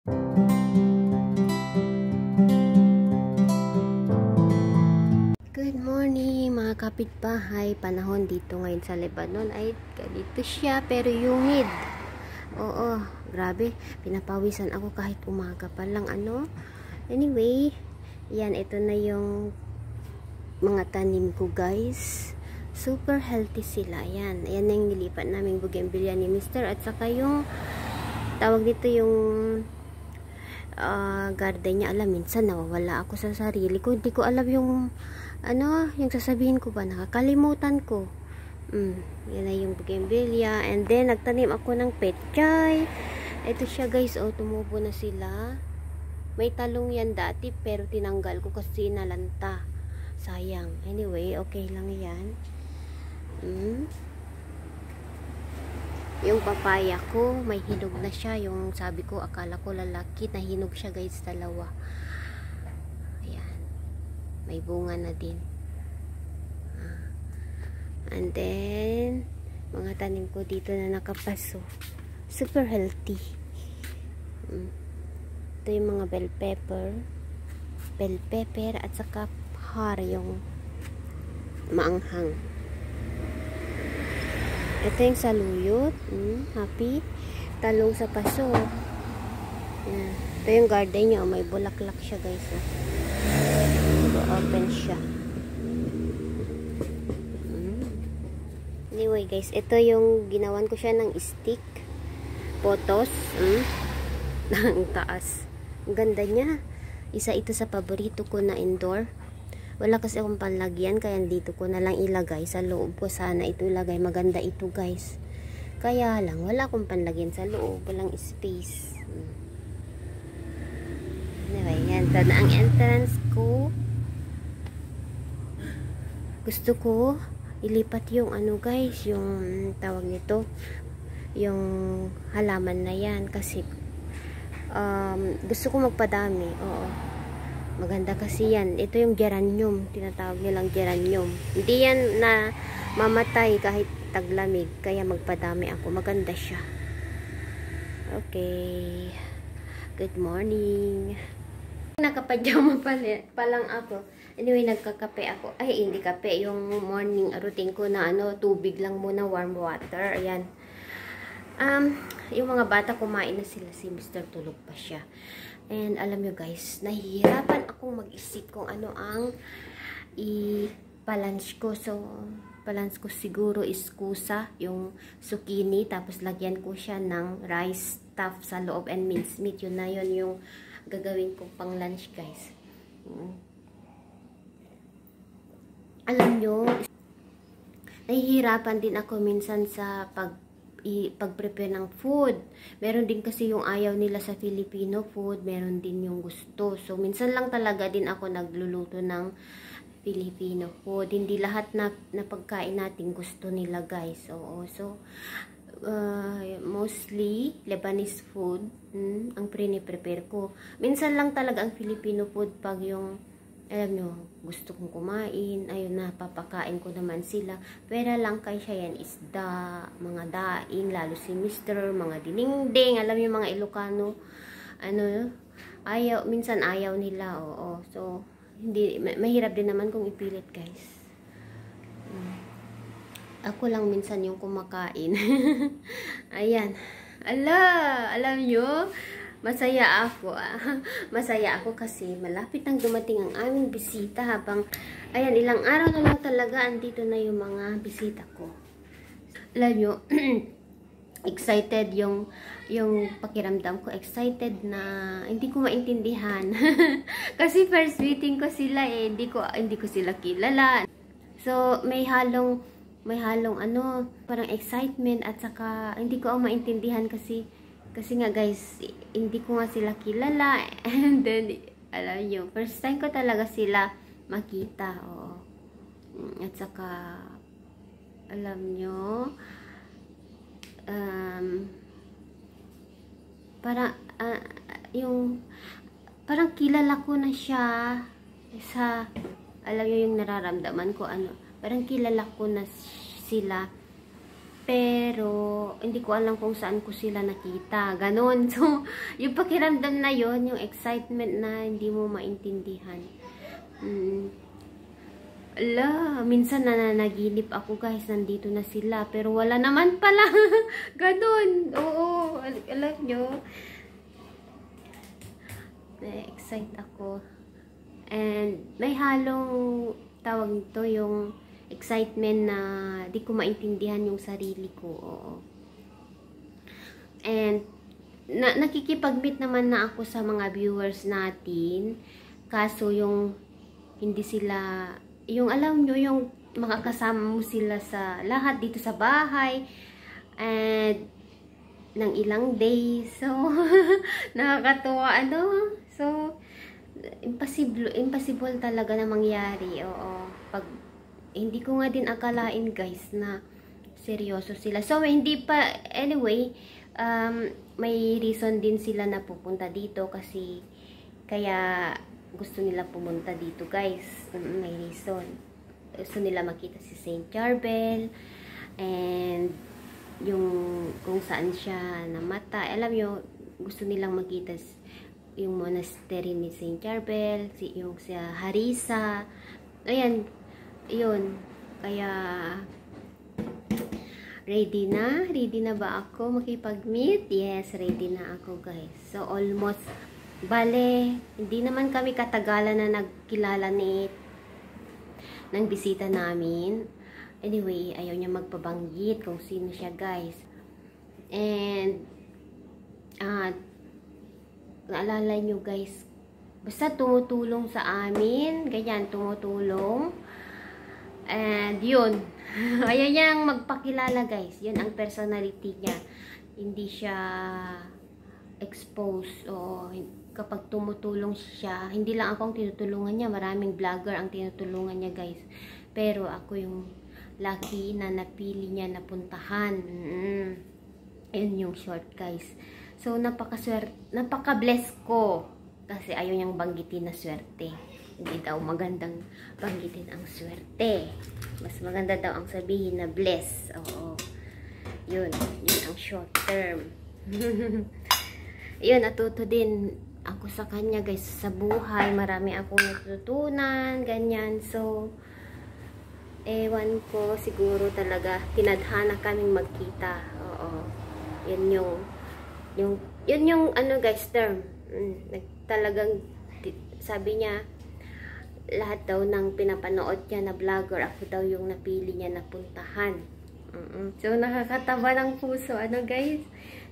Good morning mga kapitbahay. Panahon dito ngayon sa Lebanon ay ganito siya pero humid. Oo, grabe. Pinapawisan ako kahit umaga pa lang Anyway, yan, ito na yung mga tanim ko guys. Super healthy sila. Yan, ayan na yung nilipat naming bougainvillea ni Mr. At saka yung tawag dito yung garden niya. Alam, minsan nawawala ako sa sarili ko. Hindi ko alam yung yung sasabihin ko ba, nakakalimutan ko. Yan na yung bougainvillea. And then nagtanim ako ng petchay. Ito siya guys, tumubo na sila. May talong yan dati pero tinanggal ko kasi nalanta. Sayang. Anyway, okay lang yan. Yung papaya ko, may hinog na siya. Yung sabi ko, akala ko lalaki, nahinog siya guys, dalawa. Ayan. May bunga na din. And then, mga tanim ko dito na nakapaso. Super healthy. Ito yung mga bell pepper, at saka har, yung maanghang. Ito yung saluyot. Happy. Talong sa paso. Yan. Ito yung garden niya. May bulaklak siya guys. Open siya. Anyway guys, ito yung ginawan ko siya ng stick. Potos. Ang taas. Ang ganda niya. Isa ito sa paborito ko na indoor. Wala kasi akong panlagyan, kaya dito ko na lang ilagay. Sa loob ko sana ito ilagay. Maganda ito guys. Kaya lang, wala akong panlagyan sa loob. Walang space. Anyway, yan. Ito na ang entrance ko. Gusto ko ilipat yung guys, yung tawag nito, yung halaman na yan. Kasi gusto ko magpadami. Oo. Maganda kasi yan. Ito yung geranium. Tinatawag nilang geranium. Hindi yan na mamatay kahit taglamig. Kaya magpadami ako. Maganda siya. Okay. Good morning. Nakapadyama pa lang ako. Anyway, nagkakape ako. Ay, hindi kape. Yung morning routine ko na tubig lang muna, warm water. Ayan. Yung mga bata kumain na sila. Si Mr. tulog pa siya. And alam nyo guys, nahihirapan akong mag-isip kung ano ang i-balance ko. So, balance ko siguro is kusa, yung zucchini, tapos lagyan ko siya ng rice stuff sa loob and minced meat. Yun na yun yung gagawin ko pang lunch guys. Alam nyo, nahihirapan din ako minsan sa pag-prepare ng food. Meron din kasi yung ayaw nila sa Filipino food, meron din yung gusto. So, minsan lang talaga din ako nagluluto ng Filipino food. Hindi lahat na pagkain natin gusto nila guys. So, mostly Lebanese food ang prepare ko. Minsan lang talaga ang Filipino food pag yung alam nyo, gusto kong kumain, ayun na, papakain ko naman sila. Pero lang kay siya yan, isda, mga daing, lalo si Mr., mga dinengdeng, alam nyo mga Ilocano, minsan ayaw nila, oo. So, hindi, mahirap din naman kung ipilit, guys. Ako lang minsan yung kumakain. Ayan. Alam nyo, masaya ako. Masaya ako kasi malapit nang dumating ang aming bisita habang, ayan, ilang araw na lang talaga andito na yung mga bisita ko. Alam nyo, excited yung pakiramdam ko. Excited na hindi ko maintindihan. Kasi first meeting ko sila hindi ko sila kilala. So, may halong parang excitement at saka hindi ko ang maintindihan kasi nga guys, hindi ko nga sila kilala. And then, alam nyo, first time ko talaga sila makita. Oo. At saka, alam nyo, parang kilala ko na siya sa, alam nyo yung nararamdaman ko, parang kilala ko na sila pero hindi ko alam kung saan ko sila nakita. Ganon. So, yung pakiramdam na yon, yung excitement na hindi mo maintindihan. Minsan nananaginip ako guys, nandito na sila, pero wala naman pala. Ganon. Oo, alam nyo. Na-excite ako. And may halong tawag nito, yung excitement na di ko maintindihan yung sarili ko. Oo. And nakikipag-meet naman na ako sa mga viewers natin. Kaso yung hindi sila, yung alam nyo, yung makakasama mo sila sa lahat dito sa bahay. And ng ilang days. So, nakakatuwa, ano? So, impossible talaga na mangyari. Oo. Pag hindi ko nga din akalain guys na seryoso sila. So, hindi pa, anyway, may reason din sila na pupunta dito kasi kaya gusto nila pumunta dito guys. May reason. Gusto nila makita si Saint Charbel and yung kung saan siya namatay. Alam nyo, gusto nilang makita yung monastery ni Saint Charbel, yung si Harissa. Ayan, yun. Kaya ready na ba ako makipag-meet? Yes, ready na ako guys. So almost, bale, hindi naman kami katagalan na nagkilala ng bisita namin. Anyway, ayaw niya magpabanggit kung sino siya guys. And naalala nyo guys, basta tumutulong sa amin, ganyan, tumutulong. And yun, ayaw niyang magpakilala guys. Yun ang personality niya. Hindi siya exposed. O kapag tumutulong siya, hindi lang ako ang tinutulungan niya, maraming vlogger ang tinutulungan niya guys. Pero ako yung lucky na napili niya na puntahan. Yun yung short guys. So napaka-bless ko kasi ayaw niyang banggitin na swerte. Hindi daw magandang banggitin ang swerte. Mas maganda daw ang sabihin na bless. Oo. Yun ang short term. Yun, natuto din ako sa kanya guys sa buhay. Marami akong natutunan, ganyan. So, ewan ko, siguro talaga tinadhana kaming magkita. Oo. Yun yung ano guys, term. Talagang sabi niya, lahat daw ng pinapanood niya na vlogger, ako daw yung napili niya na puntahan. So, nakakataba ng puso. Ano guys?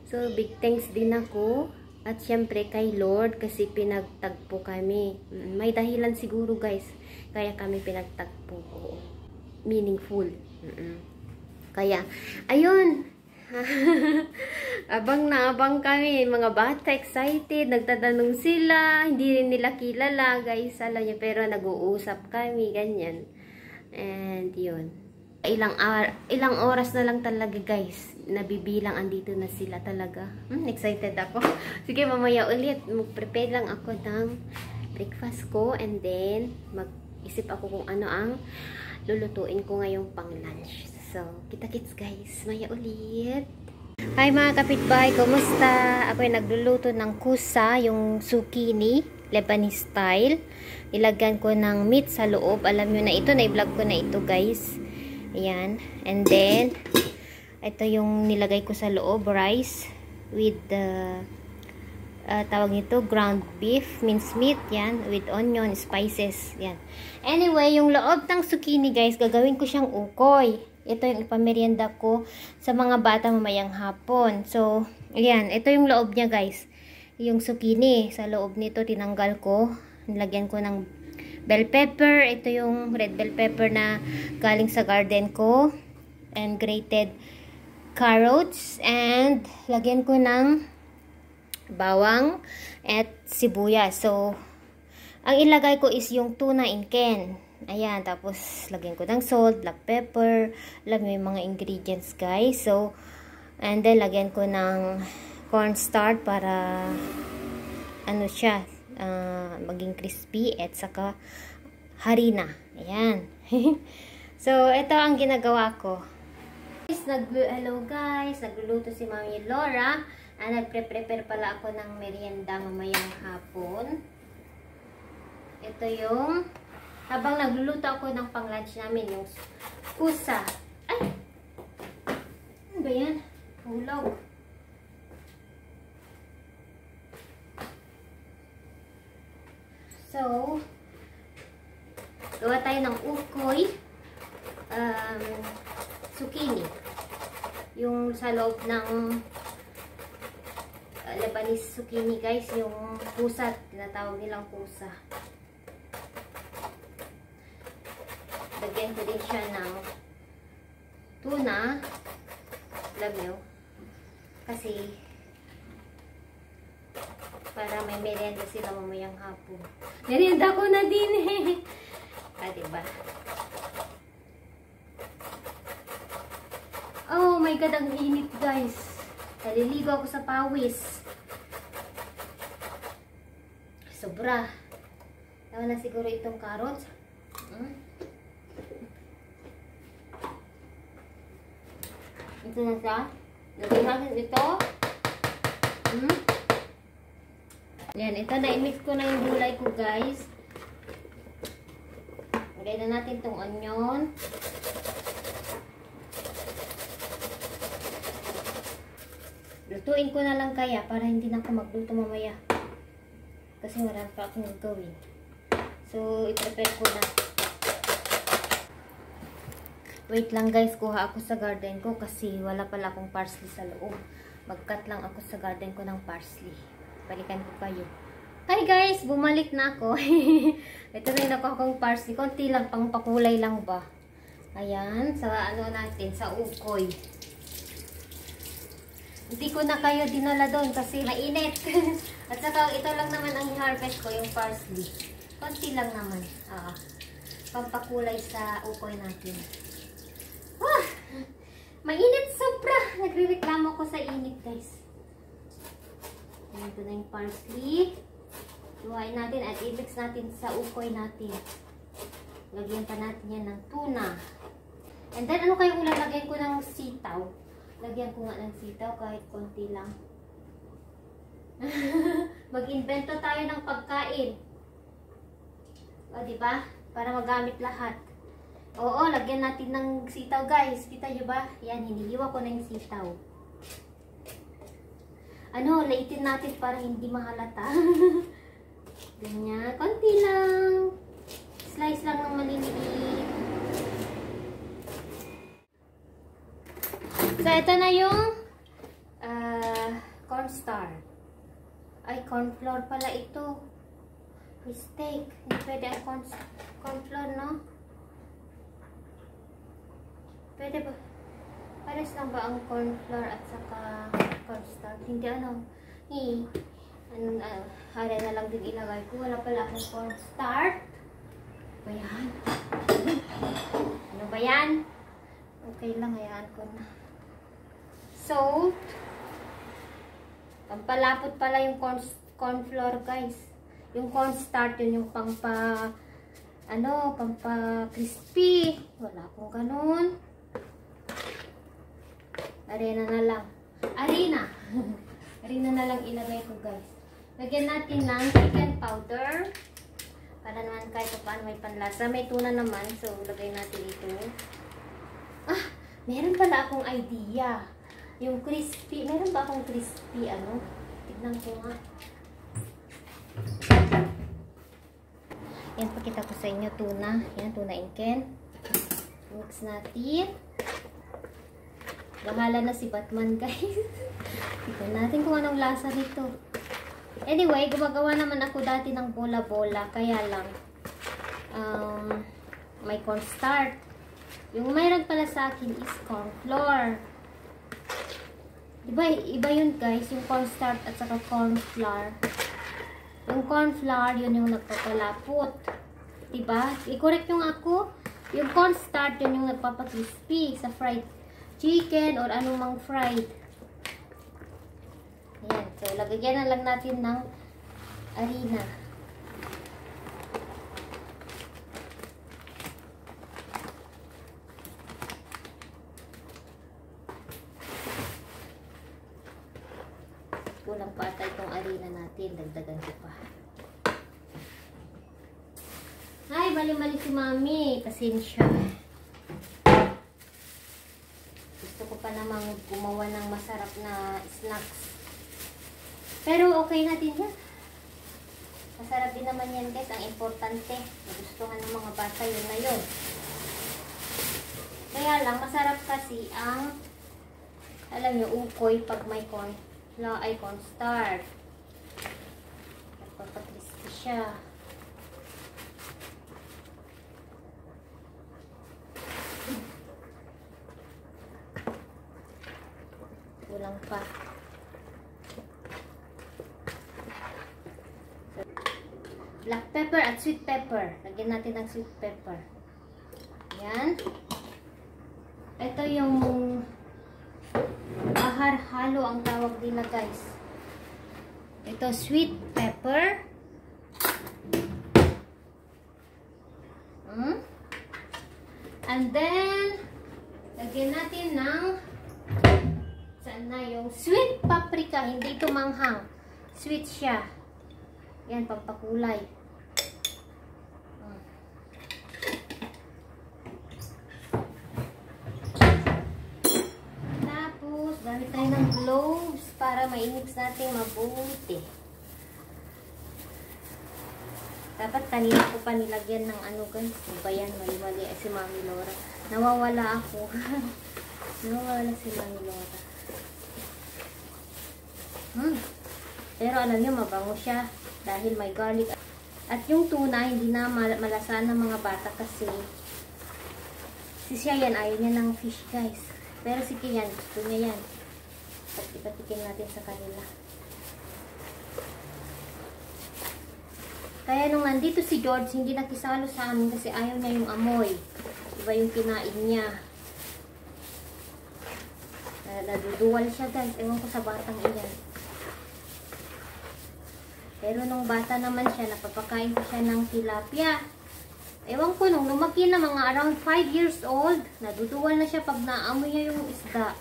So, big thanks din ako. At syempre kay Lord kasi pinagtagpo kami. May dahilan siguro guys. Kaya kami pinagtagpo. Meaningful. Kaya, ayun. Abang na abang kami. Mga bata excited. Nagtatanong sila. Hindi rin nila kilala guys. Alam niyo, pero nag-uusap kami. Ganyan. And yun. Ilang oras na lang talaga guys. Nabibilang andito na sila talaga. Excited ako. Sige, mamaya ulit. Mag-prepare lang ako ng breakfast ko. And then, mag-isip ako kung ano ang lulutuin ko ngayong pang lunch. So, kita-kits guys. Maya ulit. Hi mga kapitbahay, kumusta? Ako ay nagluluto ng kusa, yung zucchini, Lebanese style. Ilagyan ko ng meat sa loob. Alam nyo na ito, na-vlog ko na ito guys. Ayan. And then, ito yung nilagay ko sa loob, rice with the tawag nito, ground beef, minced meat, yan, with onion, spices, yan. Anyway, yung loob ng zucchini guys, gagawin ko siyang ukoy. Ito yung ipamerienda ko sa mga bata mamayang hapon. So, ayan, ito yung loob niya guys. Yung zucchini, sa loob nito tinanggal ko. Nilagyan ko ng bell pepper. Ito yung red bell pepper na galing sa garden ko. And grated carrots. And lagyan ko ng bawang at sibuyas. So, ang ilagay ko is yung tuna in can. Ayan, tapos lagyan ko ng salt, black pepper, alam mo yung mga ingredients guys. So, and then lagyan ko ng cornstarch para ano siya, maging crispy at saka harina. Ayan. So, ito ang ginagawa ko. Hello guys, nagluluto si Mami Laura. Nagpre-prepare pala ako ng merienda mamayang hapon. Ito yung, habang nagluluto ako ng pang-lunch namin, yung kusa. Ay! Ano ba yan? Hulog. So, gawa tayo ng ukoy. Zucchini. Yung sa loob ng Lebanese zucchini guys, yung pusa, tinatawag nilang pusa. Lagyan ko din siya ng tuna. Alam nyo, kasi para may merienda sila mamayang hapon. Merienda ko na din eh. Diba? Oh my God, ang init guys. Naliligo ako sa pawis. Sobra. Tawa na siguro itong carrots. Ito na siya. Lagyan natin ito. Yan, ito na. I-mix ko na yung gulay ko guys. Lagyan na natin itong onion. Lutuin ko na lang kaya para hindi na ako magluto mamaya. Kasi marami pa akong gagawin. So, i-prepare ko na. Wait lang guys, kuha ako sa garden ko kasi wala pala akong parsley sa loob. Mag-cut lang ako sa garden ko ng parsley. Balikan ko kayo. Hi guys! Bumalik na ako. Ito na yung nakuha kong parsley. Konti lang, pang pakulay lang ba. Ayan, sa ano natin, sa ukoy. Hindi ko na kayo dinala doon kasi mainit. At saka ito lang naman ang i-harvest ko, yung parsley. Konti lang naman. Pampakulay sa ukoy natin. Mainit sobra. Nagre-reklamo ko sa init guys. Ito na yung parsley. Luhain natin at i-mix natin sa ukoy natin. Lagyan pa natin yan ng tuna. And then ano kayong lalagyan ko ng sitaw? Lagyan ko nga ng sitaw kahit konti lang. Mag-invento tayo ng pagkain. O, diba? Para magamit lahat. Oo, lagyan natin ng sitaw guys. Kita nyo ba? Yan, hinihiwa ko na yung sitaw. Ano, laitin natin para hindi mahalata. Ganyan. Konti lang. Slice lang ng maliliit. So, ito na yung cornstarch. Ay, cornflour pala ito. Mistake. Hindi pwede ang cornflour, no? Pwede ba? Pares lang ba ang cornflour at saka cornstarch? Hindi ano. Hara na lang din ilagay ko. Wala pala akong cornstarch. Ano ba yan? Ano ba yan? Okay lang, hayaan ko na. So, pampalapot pala yung cornflour guys. Yung cornstarch yun yung pampa crispy. Wala akong ganun. Arena na lang. Arena na lang ilagay ko guys. Lagyan natin ng chicken powder. Para naman kahit paano may panlasa. May tuna naman. So, lagay natin ito. Meron pala akong idea. Yung crispy. Meron ba akong crispy ano? Tignan ko nga. Yan, pakita ko sa inyo. Tuna. Yan, tuna inken. Mix natin. Bahala na si Batman guys. Tignan natin kung anong lasa nito. Anyway, gumagawa naman ako dati ng bola-bola. Kaya lang, may cornstarch. Yung mayroon pala sa akin is cornflour. Diba, iba yun guys, yung cornstarch at saka cornflour. Yung cornflour, yun yung nagpapalapot. Diba? I-correct yung ako. Yung cornstarch, yun yung nagpapakrispy sa fried chicken or anumang fried. Ayan. So, lagyan na lang natin ng harina. natin. Dagdagan ko pa. Ay, mali-mali si Mami. Pasensya. Gusto ko pa namang gumawa ng masarap na snacks. Pero okay na din yan. Masarap din naman yan guys. Ang importante, nagustuhan ng mga bata yun na yun. Kaya lang, masarap kasi ang, alam nyo, ukoy pag may cornstarch. Nagpapakrispy siya. Kulang pa. Black pepper at sweet pepper. Lagyan natin ng sweet pepper. Yan. Ito yung ahar halo ang tawag nila guys. Ito sweet pepper. And then lagyan natin ng saan na yung sweet paprika. Hindi ito manghang. Sweet siya. Yan, pampakulay. Tapos, gamit tayo ng gloves para ma-mix natin mabuti. Dapat kanina ko pa nilagyan ng ano guys. Diba yan, mali-mali si Mami Laura. Nawawala ako. Nawawala si Mami Laura. Pero alam nyo, mabango siya. Dahil may garlic. At yung tuna, hindi na malasahan ng mga bata kasi si Sian ayaw niya ng fish guys. Pero si Kian, gusto niya yan. At ipatikin natin sa kanila. Kaya nung nandito si George, hindi nakisalo sa amin kasi ayaw niya yung amoy. Iba yung kinain niya. Naduduwal siya guys. Ewan ko sa batang iyan. Pero nung bata naman siya, napapakain ko siya ng tilapia. Ewan ko, nung lumaki na mga around 5 years old, naduduwal na siya pag naamoy niya yung isda.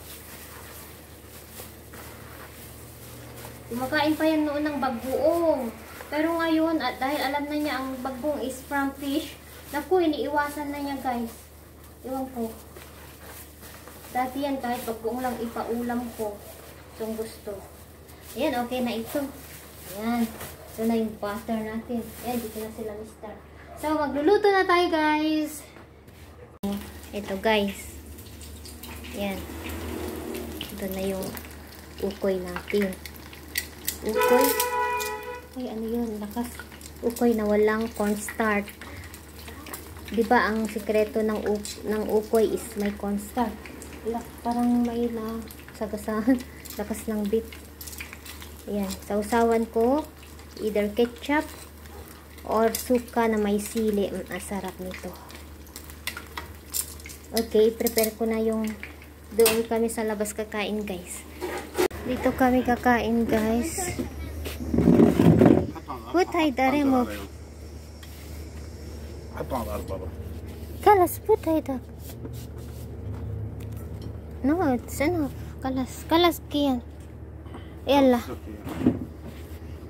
Kumakain pa yan noon ng bagoong. Pero ngayon, at dahil alam na niya ang bagoong is from fish, naku, iniiwasan na niya guys. Ewan ko. Dati yan, kahit bagoong lang ipaulam ko. Itong gusto. Ayan, okay na ito. Ayan. Ito na yung butter natin. Ayan, dito na sila mister. So, magluluto na tayo guys. Ito guys. Ayan. Ito na yung ukoy natin. Ukoy. Ay, ano yun? Lakas. Ukoy na walang cornstarch. Diba ang sikreto ng ukoy is may cornstarch. Parang may na sagasahan. Lakas ng beef. Ayan, sausawan ko either ketchup or suka na may sili. Sarap nito. Okay, prepare ko na yung doon kami sa labas kakain guys. Dito kami kakain guys. Put haydare mo. Kalas, put haydare. No, it's enough. Kalas kiyan. Yala.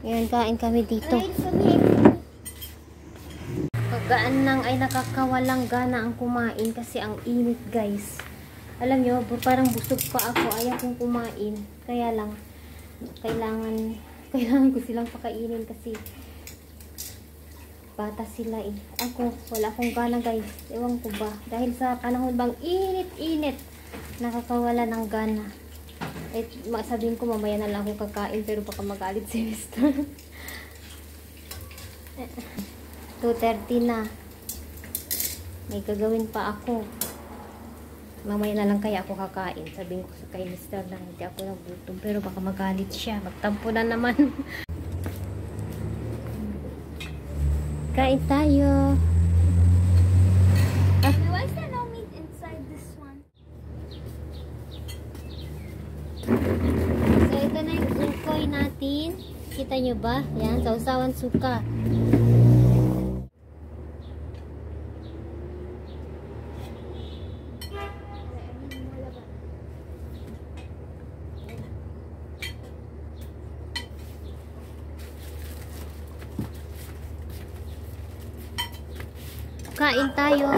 Yan, kain kami dito. Pagkaan lang ay nakakawalang gana ang kumain kasi ang init guys. Alam nyo, parang busog pa ako. Ayaw kong kumain. Kaya lang, kailangan ko silang pakainin kasi bata sila eh. Ako, wala akong gana guys. Ewan ko ba. Dahil sa panahon bang init, nakakawala ng gana. Eh, sabihin ko mamaya na lang ako kakain pero baka magalit si Mr. 2:30 na. May gagawin pa ako. Mamaya na lang kaya ako kakain. Sabihin ko kay Mr. lang hindi ako nagutom pero baka magalit siya. Magtampo na naman. Kain tayo. Why is there no meat inside this one? So, ito na yung ukoy natin. Kita nyo ba? Yan, sausawan suka. Kain tayo.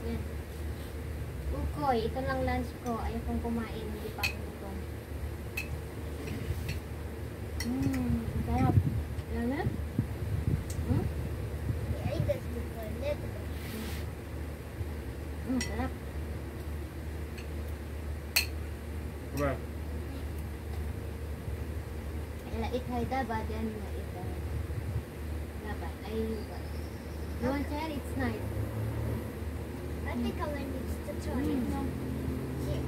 Yan. Ukoy, ito lang lunch ko. Ayaw kong kumain. Hindi pa ako gutom. Sarap. Alam na? I ate this before, a little bit. Sarap. Where? Lait hayda ba? Diyan lait hayda. Dapat. Ay, you want to try? It's nice. I think Ellen needs to try it. Here.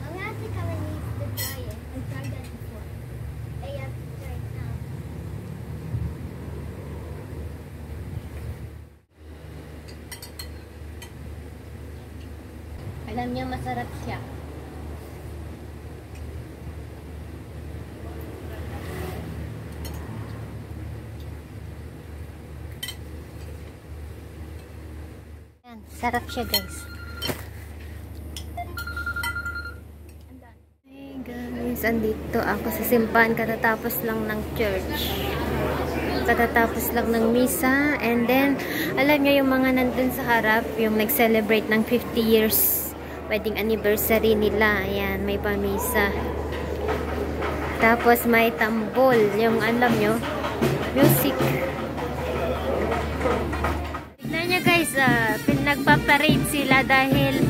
I think Ellen needs to try it. I tried that before. I have to try it now. Alam niya masarap siya. Yan, sarap siya guys. Hey guys, andito ako sa simbahan katatapos lang ng church. Katatapos lang ng misa. And then, alam niyo yung mga nandun sa harap, yung nag-celebrate ng 50 years wedding anniversary nila. Ayan, may pamisa. Tapos may tambol, yung alam nyo, music. Tignan nyo guys, nagpa-parade sila dahil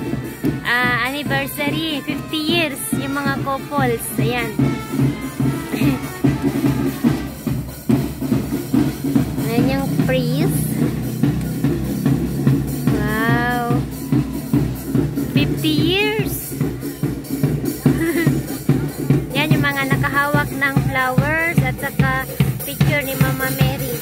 anniversary, 50 years, yung mga couples. Ayan. Ayan yung priest. Wow. 50 years. Yan yung mga nakahawak ng flowers at saka picture ni Mama Mary.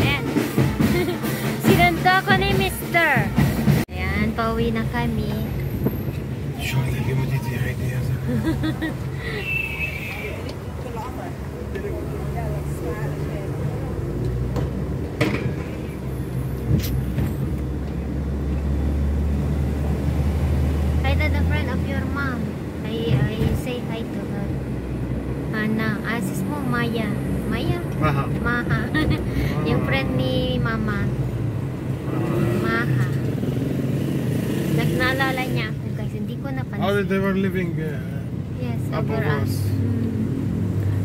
Ayan. Sinunto ako ni Mr. Ayan, pauwi na kami. Hi to the friend of your mom. I say hi to her. Ana, sis mo, Maya. Maya? Maha. Maha. Yung friend ni Mama. Maha. Naalala niya ako guys. Hindi ko napansin. How they were living Yes, above over us.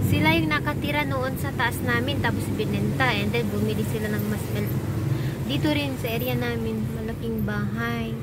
Sila yung nakatira noon sa taas namin tapos binenta and then bumili sila ng mas dito rin sa area namin malaking bahay.